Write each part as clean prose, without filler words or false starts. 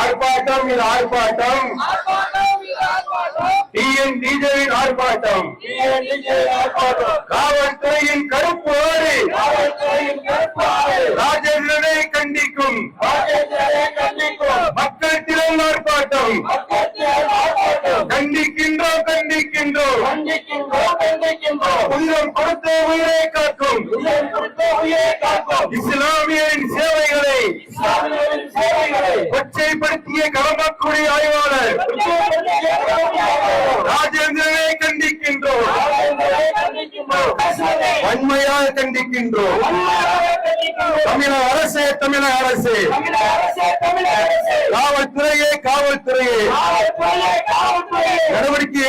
ஆர்ப்பாட்டம் இது ஆர்ப்பாட்டம் டிஎன்டிஜேவின் ஆர்ப்பாட்டம் காவல்துறையின் கருப்பு ஆடு ராஜேந்திரனை கண்டிக்கும் மக்கள் திறன் ஆர்ப்பாட்டம் கண்டிக்கின்றோம் உயிரம் கொடுத்த உயிரை காக்கும் இஸ்லாமியின் சேவைகளை கொச்சைப்படுத்திய களமக்குடி ஆய்வாளர் ராஜேந்திரனை கண்டிக்கின்றோம் வன்மையாக கண்டிக்கின்றோம் தமிழக அரசே காவல்துறையே நடவடிக்கை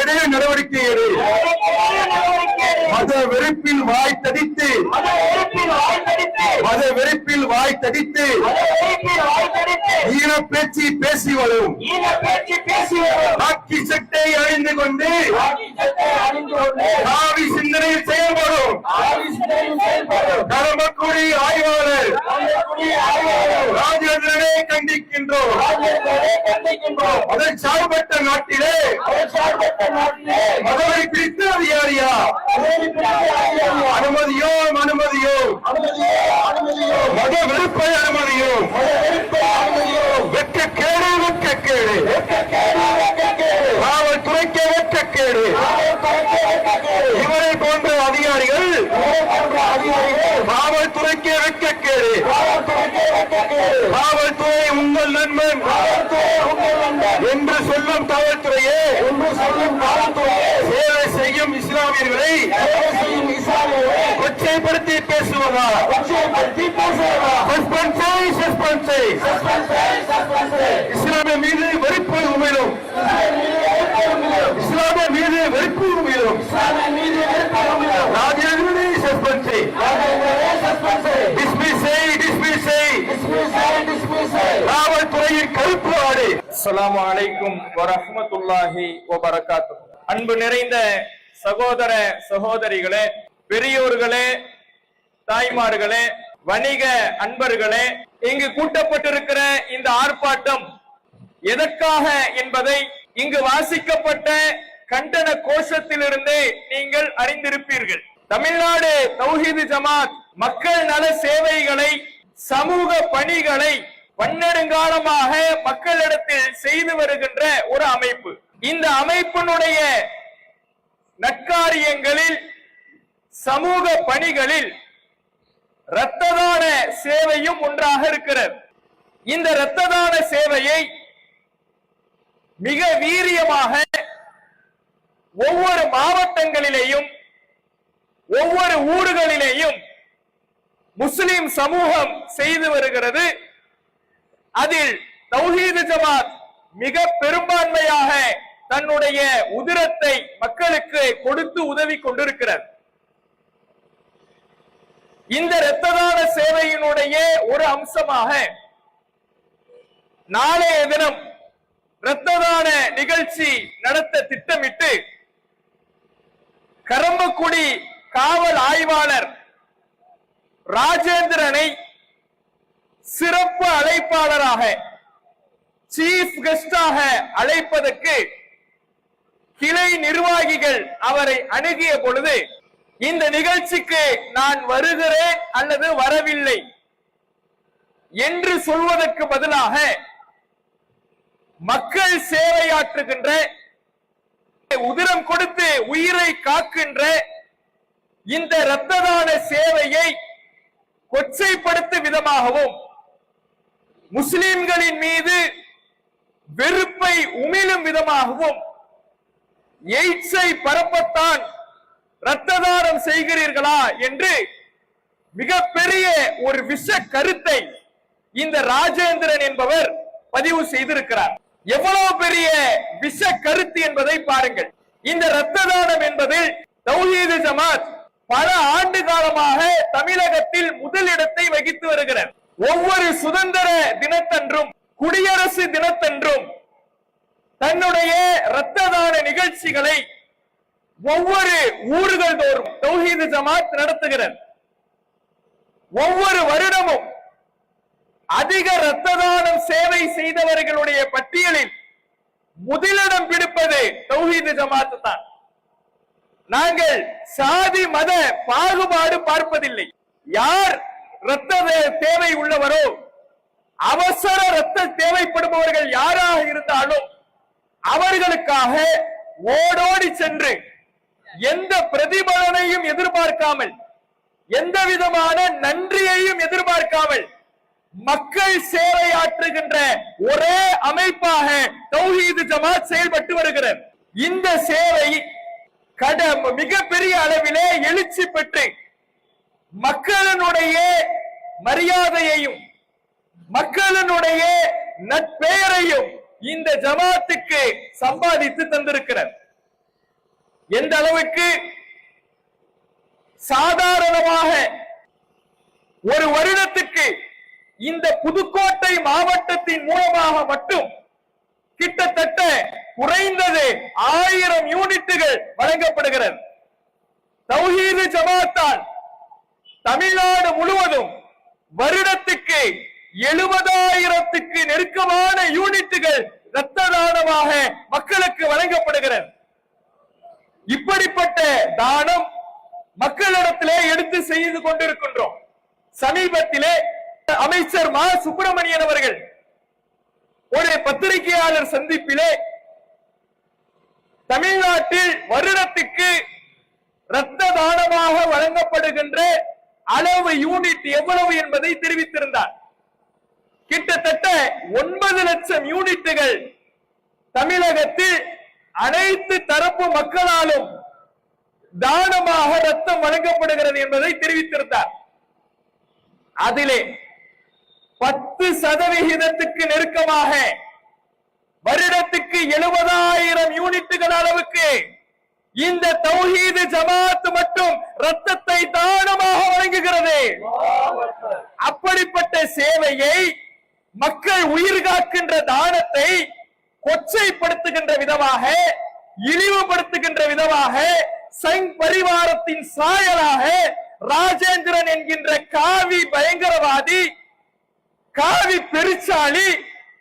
எடு மத வெறுப்பில் வாய் தடித்து ஈன பேச்சு பேசி வரும் காக்கி சட்டை அணிந்து கொண்டு காவி சிந்தனையில் செயல்படும் களமக்குடி ஆய்வாளர் ராஜேந்திரனை கண்டிக்கின்றோம் அதன் சார்பற்ற நாட்டிலே மதவை பிரித்து அதிகாரியா அனுமதியோ மத வெறுப்பை அனுமதியோ வெட்கக்கேடு காவல்துறைக்கு வெட்கக்கேடு இவரை போன்ற அதிகாரிகள் காவல்துறைக்கு வெட்கக்கேடு காவல்துறை உங்கள் நண்பன் என்று சொல்லும் காவல்துறையே சேவை செய்யும் இஸ்லாமியர்களை கொச்சைப்படுத்தி பேசுவதா இஸ்லாமிய மீது வெறுப்பு உமிழும் ராஜேந்திரனை சஸ்பெண்ட் செய் காவல்துறையின் கருப்பு ஆடு. அஸ்ஸலாமு அலைக்கும் வரஹ்மத்துல்லாஹி வபரகாத்துஹு. அன்பு நிறைந்த சகோதர சகோதரிகளே, பெரியோர்களே, தாய்மார்களே, வணிக அன்பர்களே, இங்கு கூட்டப்பட்டிருக்கிற இந்த ஆர்ப்பாட்டம் எதற்காக என்பதை இங்கு வாசிக்கப்பட்ட கண்டன கோஷத்திலிருந்தே நீங்கள் அறிந்திருப்பீர்கள். தமிழ்நாடு தௌஹீது ஜமாத் மக்கள் நல சேவைகளை, சமூக பணிகளை பன்னெடுங்காலமாக மக்களிடத்தில் செய்து வருகின்ற ஒரு அமைப்பு. இந்த அமைப்பினுடைய நற்காரியங்களில், சமூக பணிகளில் இரத்த தான சேவையும் ஒன்றாக இருக்கிறது. இந்த இரத்த தான சேவையை மிக வீரியமாக ஒவ்வொரு மாவட்டங்களிலேயும் ஒவ்வொரு ஊர்களிலேயும் முஸ்லிம் சமூகம் செய்து வருகிறது. அதில் தௌஹீது ஜமாத் மிக பெரும்பான்மையாக தன்னுடைய உதிரத்தை மக்களுக்கு கொடுத்து உதவி கொண்டிருக்கிறது. இந்த இரத்த தான சேவையினுடைய ஒரு அம்சமாக நாளைய தினம் இரத்த தான நிகழ்ச்சி நடத்த திட்டமிட்டு கரம்பக்குடி காவல் ஆய்வாளர் ராஜேந்திரனை சிறப்பு அழைப்பாளராக, சீஃப் கெஸ்டாக அழைப்பதற்கு கிளை நிர்வாகிகள் அவரை அணுகிய பொழுது, இந்த நிகழ்ச்சிக்கு நான் வருகிறேன் அல்லது வரவில்லை என்று சொல்வதற்கு பதிலாக மக்கள் சேவையாற்றுகின்ற, உதிரம் கொடுத்து உயிரை காக்கின்ற இந்த இரத்த தான சேவையை கொச்சைப்படுத்தும் விதமாகவும், முஸ்லிம்களின் மீது வெறுப்பை உமிழும் விதமாகவும், எய்ட்ஸை பரப்பத்தான் இரத்த தானம் செய்கிறீர்களா என்று மிகப்பெரிய ஒரு விஷ கருத்தை இந்த ராஜேந்திரன் என்பவர் பதிவு செய்திருக்கிறார். எவ்வளவு பெரிய விஷ கருத்து என்பதை பாருங்கள். இந்த இரத்த தானம் என்பதில் தௌஹீது ஜமாத் பல ஆண்டு காலமாக தமிழகத்தில் முதலிடத்தை வகித்து வருகிறது. ஒவ்வொரு சுதந்திர தினத்தன்றும், குடியரசு தினத்தன்றும் தன்னுடைய இரத்த தான நிகழ்ச்சிகளை ஒவ்வொரு ஊர்கள் தோறும் தௌஹீது ஜமாத் நடத்துகிறது. ஒவ்வொரு வருடமும் அதிக இரத்த தானம் சேவை செய்தவர்களுடைய பட்டியலில் முதலிடம் பிடிப்பது தௌஹீத் ஜமாத் தான். நாங்கள் சாதி மத பாகுபாடு பார்ப்பதில்லை. யார் இரத்த தேவை உள்ளவரோ, அவசர இரத்த தேவைப்படுபவர்கள் யாராக இருந்தாலும் அவர்களுக்காக ஓடோடி சென்று எந்த பிரதிபலனையும் எதிர்பார்க்காமல், எந்த விதமான நன்றியையும் எதிர்பார்க்காமல் மக்கள் சேவையாற்றுகின்ற ஒரே அமைப்பாக தௌஹீத் ஜமாத் செயல்பட்டு வருகிறது. இந்த சேவை மிகப்பெரிய அளவிலே எழுச்சி பெற்று மக்களினுடைய மரியாதையையும் மக்களினுடைய நட்பெயரையும் இந்த ஜமாத்துக்கு சம்பாதித்து தந்திருக்கிறது. எந்த அளவுக்கு சாதாரணமாக ஒரு வருடத்துக்கு இந்த புதுக்கோட்டை மாவட்டத்தின் மூலமாக மட்டும் கிட்டத்தட்ட குறைந்தது 1000 யூனிட்டுகள் வழங்கப்படுகிறது. தௌஹீத் ஜமாத்தால் தமிழ்நாடு முழுவதும் வருடத்துக்கு 70,000க்கு நெருக்கமான யூனிட்டுகள் இரத்த தானமாக மக்களுக்கு வழங்கப்படுகிறது. இப்படிப்பட்ட தானம் மக்களிடத்திலே எடுத்து செய்து கொண்டிருக்கின்றோம். சமீபத்திலே அமைச்சர் மா சுப்பிரமணியன் அவர்கள் ஒரு பத்திரிகையாளர் சந்திப்பிலே தமிழ்நாட்டில் வருடத்துக்கு இரத்த தானமாக வழங்கப்படுகின்ற அளவு யூனிட் எவ்வளவு என்பதை தெரிவித்திருந்தார். கிட்டத்தட்ட 9 லட்சம் யூனிட்டுகள் தமிழகத்தில் அனைத்து தரப்பு மக்களாலும் தானமாக ரத்தம் வழங்கப்படுகிறது என்பதை தெரிவித்திருந்தார். அதிலே 10% நெருக்கமாக வருடத்துக்கு 70,000 யூனிட்டுகள் அளவுக்கு இந்த தௌஹீத் ஜமாத் மட்டும் ரத்தத்தை தானமாக வழங்குகிறது. அப்படிப்பட்ட சேவையை, மக்கள் உயிர் காக்கின்ற தானத்தை கொச்சைப்படுத்துகின்ற விதமாக, இழிவுபடுத்துகின்ற விதமாக சங் பரிவாரத்தின் சாயலாக ராஜேந்திரன் என்கின்ற காவி பயங்கரவாதி, காவி பெருச்சாளி,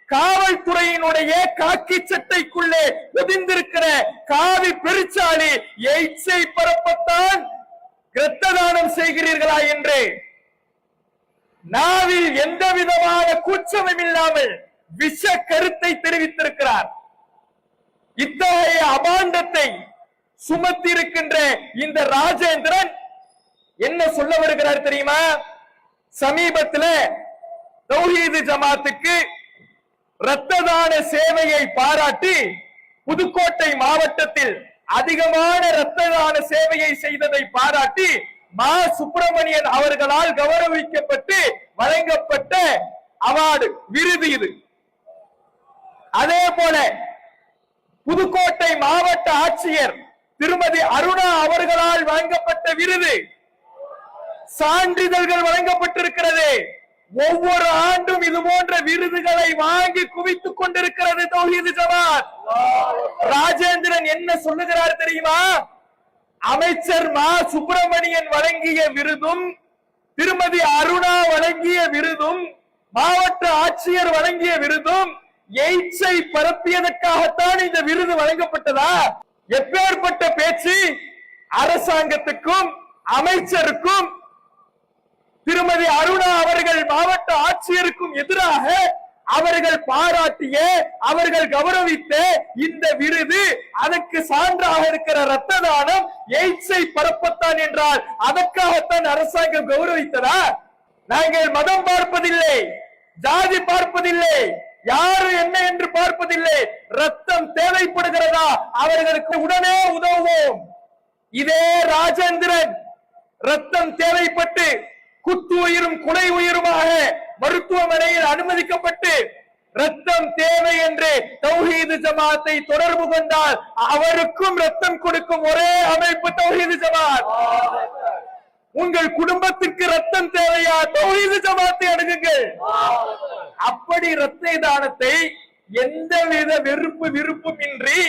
காவல்துறையினுடைய காக்கி சட்டைக்குள்ளே ஒதிந்திருக்கிற காவி பெருச்சாளி எய்ட்ஸை பரப்பத்தான் இரத்த தானம் செய்கிறீர்களா என்று நாவில் எந்த விதமான கூச்சமும் இல்லாமல் விஷ கருத்தை தெரிவித்திருக்கிறார். இத்தகைய அபாண்டத்தை சுமத்தி இருக்கின்ற இந்த ராஜேந்திரன் என்ன சொல்ல வருகிறார் தெரியுமா? சமீபத்தில் தௌஹீத் ஜமாத்துக்கு இரத்த தான சேவையை பாராட்டி புதுக்கோட்டை மாவட்டத்தில் அதிகமான இரத்த தான சேவையை செய்ததை பாராட்டி மா சுப்பிரமணியன் அவர்களால் கௌரவிக்கப்பட்டு வழங்கப்பட்ட அவார்டு, விருது இது. அதே போல புதுக்கோட்டை மாவட்ட ஆட்சியர் திருமதி அருணா அவர்களால் வழங்கப்பட்ட விருது, சான்றிதழ்கள் வழங்கப்பட்டிருக்கிறது. ஒவ்வொரு ஆண்டும் இது போன்ற விருதுகளை வாங்கி குவித்துக் கொண்டிருக்கிறது தௌஹீத் ஜமாத். ராஜேந்திரன் என்ன சொல்லுகிறார் தெரியுமா? அமைச்சர் மா சுப்பிரமணியன் வழங்கிய விருதும், திருமதி அருணா வழங்கிய விருதும், மாவட்ட ஆட்சியர் வழங்கிய விருதும் எய்ட்ஸை பரப்பியதற்காகத்தான் இந்த விருது வழங்கப்பட்டதா? எப்பேற்பட்ட பேச்சு! அரசாங்கத்துக்கும் அமைச்சருக்கும் திருமதி அருணா அவர்கள் மாவட்ட ஆட்சியருக்கும் எதிராக அவர்கள் பாராட்டிய, அவர்கள் கௌரவித்த இந்த விருது, அதற்கு சான்றாக இருக்கிற இரத்த தானம் எய்ட்ஸை பரப்பத்தான் என்றால் அதற்காகத்தான் அரசாங்கம் கௌரவித்ததா? நாங்கள் மதம் பார்ப்பதில்லை, ஜாதி பார்ப்பதில்லை, யாரு என்ன என்று பார்ப்பதில்லை. ரத்தம் தேவைப்படுகிறதா அவர்களுக்கு உடனே உதவுவோம். இதே ராஜேந்திரன் ரத்தம் தேவைப்பட்டு குத்து உயிரும் கொலை உயிருமாக மருத்துவமனையில் அனுமதிக்கப்பட்டு ரத்தம் தேவை என்று தௌஹீத் ஜமாத்தை தொடர்பு கொண்டால் அவருக்கும் ரத்தம் கொடுக்கும் ஒரே அமைப்பு தௌஹீத் ஜமாத். உங்கள் குடும்பத்திற்கு ரத்தம் தேவையா? தௌஹீத் ஜமாத்தை அணுகுங்கள். அப்படி இரத்த தானத்தை எந்தவித விருப்பும் இன்றி,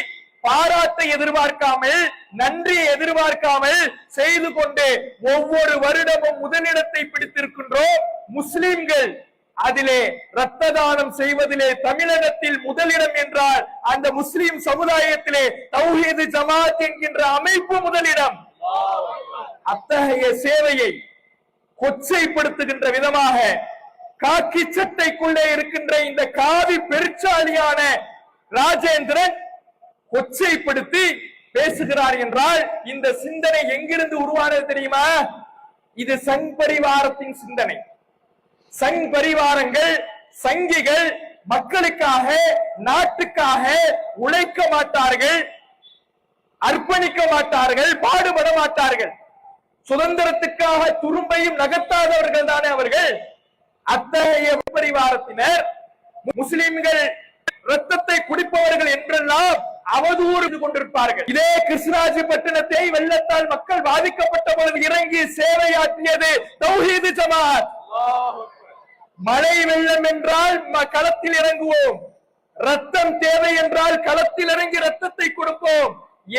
பாராட்டை எதிர்பார்க்காமல், நன்றியை எதிர்பார்க்காமல் செய்து கொண்டு ஒவ்வொரு வருடமும் முதலிடத்தை பிடித்திருக்கின்றோம். முஸ்லிம்கள் அதிலே இரத்த தானம் செய்வதிலே தமிழகத்தில் முதலிடம் என்றால் அந்த முஸ்லிம் சமுதாயத்திலே தௌஹீது ஜமாத் என்கின்ற அமைப்பு முதலிடம். அத்தகைய சேவையை கொச்சைப்படுத்துகின்ற விதமாக காக்கி சட்டைக்குள்ளே இருக்கின்ற இந்த காவி பெருச்சாலியான ராஜேந்திரன் கொச்சைப்படுத்தி பேசுகிறார் என்றால் இந்த சிந்தனை எங்கிருந்து உருவானது தெரியுமா? இது சங் பரிவாரத்தின் சிந்தனை. சங் பரிவாரங்கள், சங்கிகள் மக்களுக்காக, நாட்டுக்காக உழைக்க மாட்டார்கள், அர்ப்பணிக்க மாட்டார்கள், பாடுபட மாட்டார்கள். சுதந்திரத்துக்காக துரும்பையும் நகர்த்தாதவர்கள் தானே அவர்கள். அத்தகைய பரிவாரத்தினர் முஸ்லிம்கள் ரத்தத்தை குடிப்பவர்கள் என்றெல்லாம் அவதூறு கொண்டிருப்பார்கள். இதே கிருஷ்ணராஜபட்டினத்தை வெள்ளத்தால் மக்கள் பாதிக்கப்பட்ட பொழுது இறங்கி சேவையாற்றியது தௌஹீது ஜமாத். மழை வெள்ளம் என்றால் களத்தில் இறங்குவோம், ரத்தம் தேவை என்றால் களத்தில் இறங்கி ரத்தத்தை கொடுப்போம்.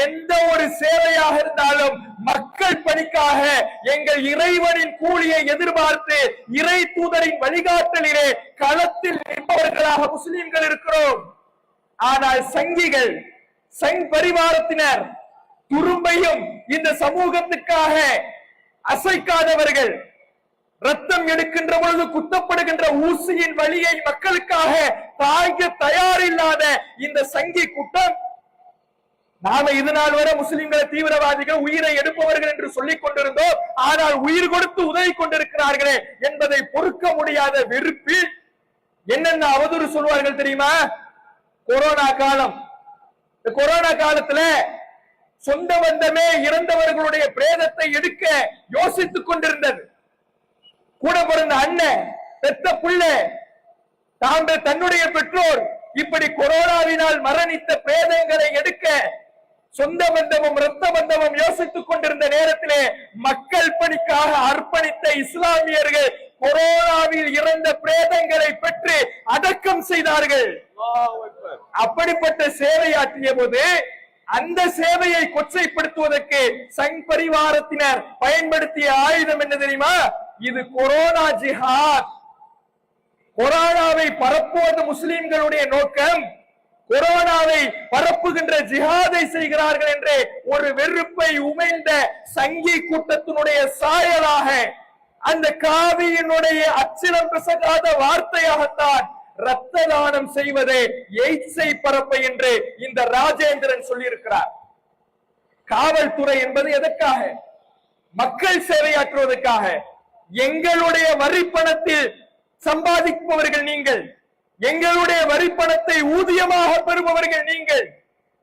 எந்த ஒரு சேவையாக இருந்தாலும் மக்கள் பணிக்காக எங்கள் இறைவனின் கூலியை எதிர்பார்த்து இறை தூதரின் வழிகாட்டலிலே களத்தில் நிற்பவர்களாக முஸ்லிம்கள் இருக்கிறோம். ஆனால் சங்கிகள், சங் பரிவாரத்தினர் துரும்பையும் இந்த சமூகத்துக்காக அசைக்காதவர்கள், ரத்தம் எடுக்கின்ற பொழுது குத்தப்படுகின்ற ஊசியின் வழியை மக்களுக்காக தாங்க தயாரில்லாத இந்த சங்கி கூட்டம், நாம இது நாள் வரை முஸ்லிம்களை தீவிரவாதிகள், உயிரை எடுப்பவர்கள் என்று சொல்லிக் கொண்டிருந்தோம். ஆனால் உயிர் கொடுத்து உதவி கொண்டிருக்கிறார்களே என்பதை பொறுக்க முடியாத வெறுப்பில் என்னென்ன அவதூறு சொல்வார்கள் தெரியுமா? கொரோனா காலம், இந்த கொரோனா காலத்துல சொந்த பந்தமே இறந்தவர்களுடைய பிரேதத்தை எடுக்க யோசித்துக் கொண்டிருந்தது. கூட பிறந்த அண்ணன், பெத்த புள்ளை, தன்னுடைய பெற்றோர் இப்படி கொரோனாவினால் மரணித்த பிரேதங்களை எடுக்க சொந்த பந்தமும் இரத்த பந்தமும் யோசித்துக் கொண்டிருந்த நேரத்திலே மக்கள் பணிக்காக அர்ப்பணித்த இஸ்லாமியர்கள் கொரோனாவில் இறந்த பிரேதங்களை பெற்று அடக்கம் செய்தார்கள். அப்படிப்பட்ட சேவையாற்றிய போது அந்த சேவையை கொச்சைப்படுத்துவதற்கு சங் பரிவாரத்தினர் பயன்படுத்திய ஆயுதம் என்ன தெரியுமா? இது கொரோனா ஜிஹாத். கொரோனாவை பரப்புவது முஸ்லிம்களுடைய நோக்கம், கொரோனாவை பரப்புகின்ற ஜிஹாதை செய்கிறார்கள் என்று ஒரு வெறுப்பை உமிழ்ந்த சங்கி கூட்டத்தினுடைய சாயலாக, அந்த காவியினுடைய அச்சிலம் பிசகாத வார்த்தையாகத்தான் இரத்த தானம் செய்வதே எய்ட்ஸை பரப்ப என்று இந்த ராஜேந்திரன் சொல்லியிருக்கிறார். காவல்துறை என்பது எதற்காக? மக்கள் சேவையாற்றுவதற்காக. எங்களுடைய வரி பணத்தில் சம்பாதிப்பவர்கள் நீங்கள், எங்களுடைய வரி பணத்தை ஊதியமாக பெறுபவர்கள் நீங்கள்.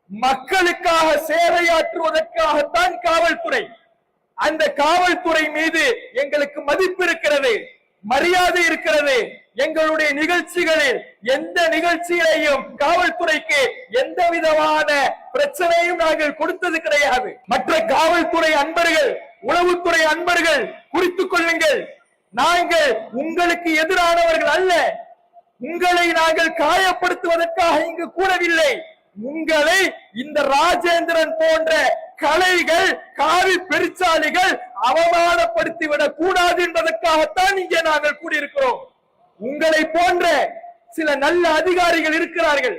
மக்களுக்காக சேவையாற்றுவதற்காகத்தான் காவல்துறை. அந்த காவல்துறை மீது எங்களுக்கு மதிப்பு இருக்கிறது, மரியாதை இருக்கிறது. எங்களுடைய நிகழ்ச்சிகளில் எந்த நிகழ்ச்சியிலையும் காவல்துறைக்கு எந்த விதமான பிரச்சனையும் நாங்கள் கொடுத்தது கிடையாது. மற்ற காவல்துறை அன்பர்கள், உளவுத்துறை அன்பர்கள் குறித்துக் கொள்ளுங்கள், நாங்கள் உங்களுக்கு எதிரானவர்கள் அல்ல. உங்களை நாங்கள் காயப்படுத்துவதற்காக இங்கு கூடவில்லை. உங்களை இந்த ராஜேந்திரன் போன்ற கலைகள், காவி பெருச்சாலிகள் அவமானப்படுத்திவிடக் கூடாது என்பதற்காகத்தான் இங்கே நாங்கள் கூடியிருக்கிறோம். உங்களை போன்ற சில நல்ல அதிகாரிகள் இருக்கிறார்கள்,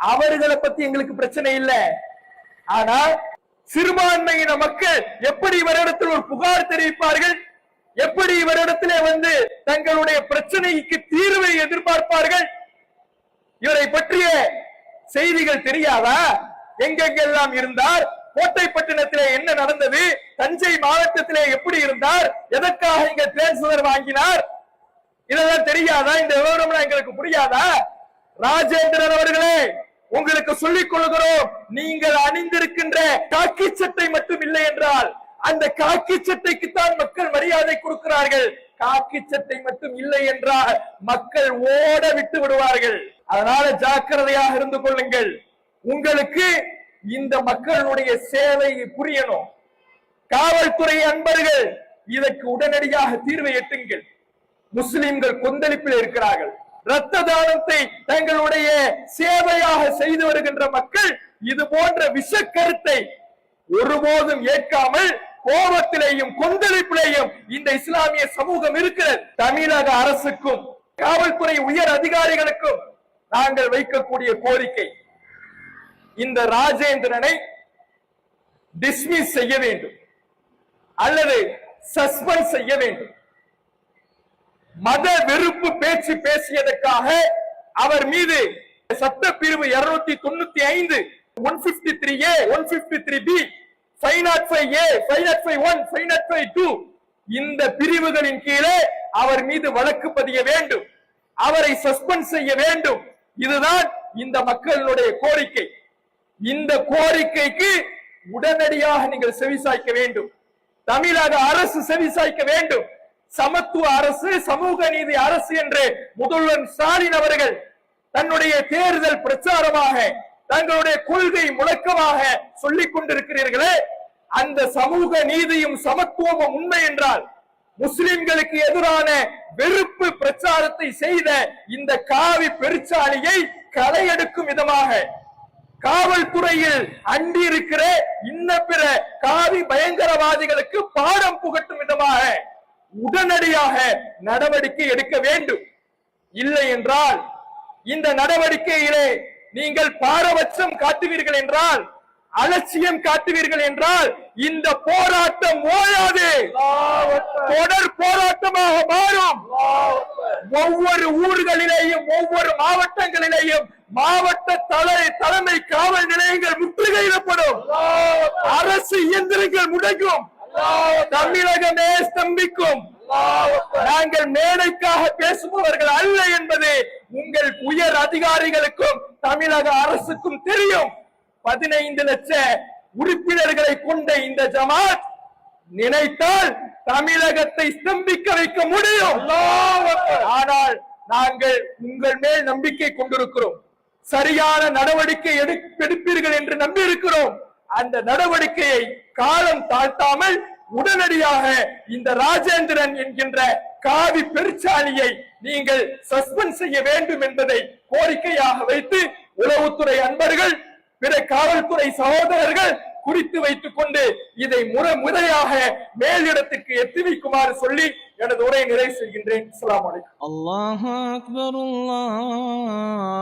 அவர்களை பத்தி எங்களுக்கு பிரச்சனை இல்லை. ஆனால் சிறுபான்மையின மக்கள் எப்படி இவரிடத்தில் ஒரு புகார் தெரிவிப்பார்கள், எப்படி இவரிடத்திலே வந்து தங்களுடைய பிரச்சனைக்கு தீர்வை எதிர்பார்ப்பார்கள்? இவரை பற்றிய செய்திகள் தெரியாதா? எங்கெங்கெல்லாம் இருந்தார், கோட்டைப்பட்டினத்திலே என்ன நடந்தது, தஞ்சை மாவட்டத்திலே எப்படி இருந்தார், எதற்காக இங்க டிரான்ஸ்பர் வாங்கினார், இதெல்லாம் தெரியாதா? இந்த விவரம் எங்களுக்கு புரியாதா? ராஜேந்திரன் அவர்களே, உங்களுக்கு சொல்லிக் கொள்கிறோம், நீங்கள் அணிந்திருக்கின்ற காக்கி சட்டை மட்டும் இல்லை என்றால் அந்த காக்கி சட்டைக்குத்தான் மக்கள் மரியாதை கொடுக்கிறார்கள். காக்கி சட்டை மட்டும் இல்லை என்றால் மக்கள் ஓட விட்டு விடுவார்கள். அதனால ஜாக்கிரதையாக இருந்து கொள்ளுங்கள். உங்களுக்கு இந்த மக்களுடைய சேவை புரியணும். காவல்துறை அன்பர்கள் இதற்கு உடனடியாக தீர்வை எட்டுங்கள். முஸ்லிம்கள் கொந்தளிப்பில் இருக்கிறார்கள். இரத்த தானத்தை தங்களுடைய சேவையாக செய்து வருகின்ற மக்கள் இது போன்ற விஷக்கருத்தை ஒருபோதும் ஏற்காமல் கோபத்திலேயும் கொந்தளிப்பிலேயும் இந்த இஸ்லாமிய சமூகம் இருக்கிறது. தமிழக அரசுக்கும் காவல்துறை உயர் அதிகாரிகளுக்கும் நாங்கள் வைக்கக்கூடிய கோரிக்கை, இந்த ராஜேந்திரனை டிஸ்மிஸ் செய்ய வேண்டும் அல்லது சஸ்பெண்ட் செய்ய வேண்டும். மத வெறுப்பு பேச்சு பேசியதற்காக அவர் மீது சட்டப்பிரிவு 295, 153A, 153B, 505A, 505(1), 505(2) இந்த பிரிவுகளின் கீழே அவர் மீது வழக்கு பதிய வேண்டும், அவரை சஸ்பெண்ட் செய்ய வேண்டும். இதுதான் இந்த மக்களுடைய கோரிக்கை. இந்த கோரிக்கைக்கு உடனடியாக நீங்கள் செவிசாய்க்க வேண்டும். தமிழக அரசு செவிசாய்க்க வேண்டும். சமத்துவ அரசு, சமூக நீதி அரசு என்று முதல்வர் ஸ்டாலின் அவர்கள் தன்னுடைய தேர்தல் பிரச்சாரமாக, தங்களுடைய கொள்கை முழக்கமாக சொல்லிக் கொண்டிருக்கிறீர்களே, அந்த சமூக நீதியும் சமத்துவமும் உண்மை என்றால் முஸ்லிம்களுக்கு எதிரான வெறுப்பு பிரச்சாரத்தை செய்த இந்த காவி பெருச்சாளியை களையெடுக்கும் விதமாக, காவல்துறையில் அண்டி இருக்கிற இன்ன பிற காவி பயங்கரவாதிகளுக்கு பாடம் புகட்டும் விதமாக உடனடியாக நடவடிக்கை எடுக்க வேண்டும். இல்லை என்றால், இந்த நடவடிக்கையிலே நீங்கள் பாரபட்சம் காட்டுவீர்கள் என்றால், அலட்சியம் காட்டுவீர்கள் என்றால், இந்த போராட்டம் ஓயாது, தொடர் போராட்டமாக மாறும். ஒவ்வொரு ஊர்களிலேயும், ஒவ்வொரு மாவட்டங்களிலேயும் மாவட்ட தலைமை காவல் நிலையங்கள் முற்றுகையிடப்படும், அரசு இயந்திரங்கள் முடங்கும், தமிழகமே ஸ்தம்பிக்கும். நாங்கள் மேடைக்காக பேசுபவர்கள் அல்ல என்பது உங்கள் உயர் அதிகாரிகளுக்கும் தமிழக அரசுக்கும் தெரியும். 15 லட்ச உறுப்பினர்களை கொண்ட இந்த ஜமாத் நினைத்தால் தமிழகத்தை ஸ்தம்பிக்க வைக்க முடியும். ஆனால் நாங்கள் உங்கள் மேல் நம்பிக்கை கொண்டிருக்கிறோம். சரியான நடவடிக்கை எடுப்பீர்கள் என்று நம்பி இருக்கிறோம். அந்த நடவடிக்கையை காலம் தாழ்த்தாமல் உடனடியாக இந்த ராஜேந்திரன் என்கின்ற காவி பெருச்சாலியை நீங்கள் சஸ்பெண்ட் செய்ய வேண்டும் என்பதை கோரிக்கையாக வைத்து உளவுத்துறை அன்பர்கள், பிற காவல்துறை சகோதரர்கள் குறித்து வைத்துக் கொண்டு இதை முறையாக மேலிடத்திற்கு எத்தி வைக்குமாறு சொல்லி எனது உரையை நிறைவு செய்கின்றேன். அஸ்ஸலாமு அலைக்கும். அல்லாஹு அக்பர், அல்லாஹ்